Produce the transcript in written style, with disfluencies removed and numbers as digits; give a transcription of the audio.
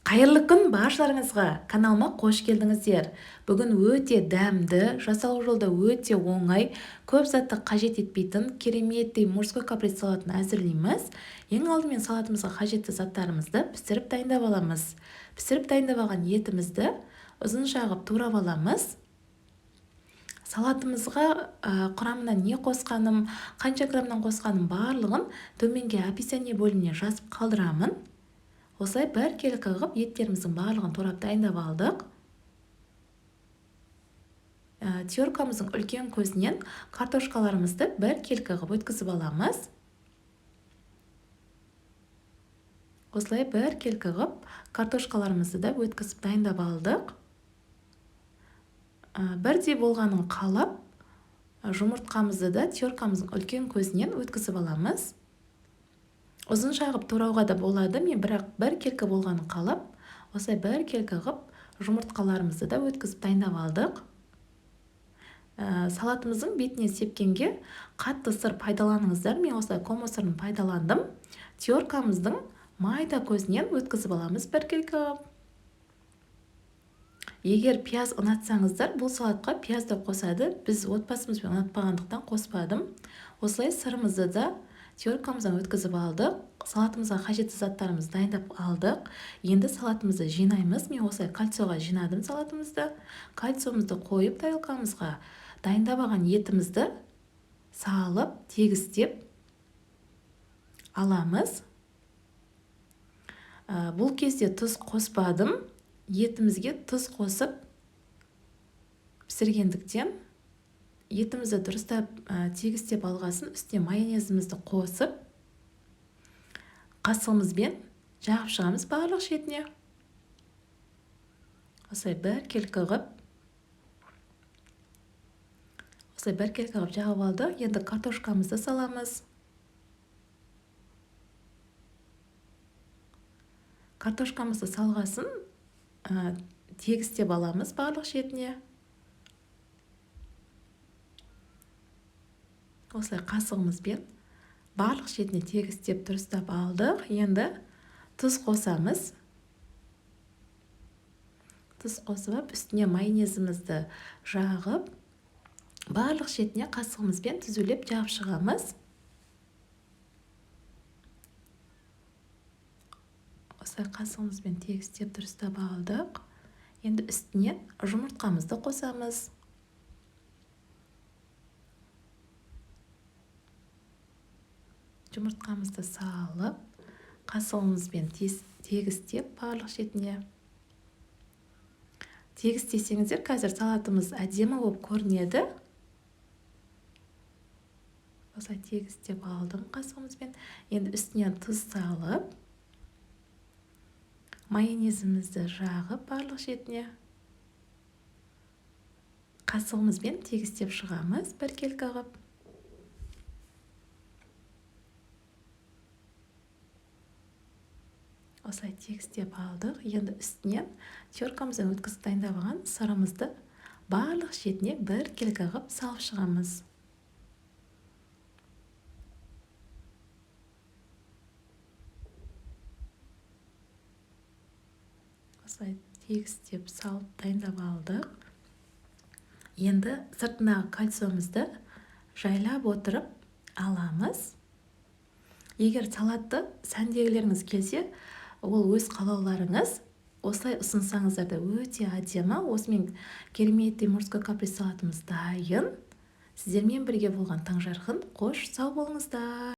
Қайырлы күн баршаларыңызға, каналыма қош келдіңіздер. Бүгін өте дәмді, жасалу жолда өте оңай, көп затты қажет етпейтін кереметтей морской каприц салатын әзірлейміз. Ең алдымен салатымызға қажетті заттарымызды пісіріп дайындап аламыз. Пісіріп дайындап алған етімізді ұзын жағып турап аламыз. Салатымызға құрамына не қосқаным, қанша граммнан қосқаным барлығын төменге описание бөліміне жазып қалдырамын. Осылай бір келі қағып еттеріміздің барлығын турап дайындап алдық. Теркамыздың үлкен көзінен картошкаларымызды бір келі қағып өткізіп аламыз. Осылай бір келі қағып картошкаларымызды да өткізіп дайындап алдық. Бірдей болғанын қалап, жұмыртқамызды да теркамыздың үлкен көзінен өткізіп аламыз. Ұзын жағып турауға да болады, мен бірақ бір келкі болғанын қалап, осылай бір келкі ғып жұмыртқаларымызды да өткізіп дайындап алдық. Салатымыздың бетіне сепкенге қатты сыр пайдаланыңыздар, мен осылай комо сырын пайдаландым. Теркамыздың майда көзінен өткізіп аламыз бір келкі ғып. Егер пияз ұнатсаңыздар, бұл салатқа пияз да қосады, біз отбасымызбен ұнатпағандықтан қоспадым. Осылай сырымызды да теркамыздан өткізіп алдық. Салатымызға қажетті заттарымызды дайындап алдық. Енді салатымызды жинаймыз. Мен осылай кольцоға жинадым салатымызды. Кольцомызды қойып тарелкамызға дайындап алған етімізді салып, тегістеп аламыз. Бұл кезде тұз қоспадым. Етімізге тұз қосып пісіргендіктен етімізді дұрыстап тегістеп алғасын, үстіне майонезімізді қосып, қасығымызбен жағып шығамыз барлық шетіне. Осылай бір келкі ғып жағып алдық. Енді картошкамызды саламыз. Картошкамызды салғасын тегістеп аламыз барлық шетіне. Осылай қасығымызбен барлық шетіне тегістеп дұрыстап алдық. Енді тұз қосамыз. Тұз қосып, үстіне майонезімізді жағып, барлық шетіне қасығымызбен түзулеп жағып шығамыз. Осылай қасығымызбен тегістеп дұрыстап алдық. Енді үстіне жұмыртқамызды қосамыз. Жұмыртқамызды салып, қасығымызбен тегістеп барлық шетіне. Тегістесеңіздер, қазір салатымыз әдемі болып көрінеді. Осылай тегістеп алдым қасығымызбен. Енді үстіне тұз салып, майонезімізді жағып барлық шетіне. Қасығымызбен тегістеп шығамыз бір келкі ғып. Осылай тегістеп алдық. Енді үстінен теркамыздан өткізіп дайындап алған сырымызды барлық шетіне бір келкі ғып салып шығамыз. Осылай тегістеп салып дайындап алдық. Енді сыртындағы кольцомызды жайлап отырып аламыз. Егер салатты сәндегілеріңіз келсе, ол өз қалауларыңыз. Осылай ұсынсаңыздар да өте әдемі. Осымен кереметтей морской каприц салатымыз дайын. Сіздермен бірге болған Таңжарқын. Қош сау болыңыздар.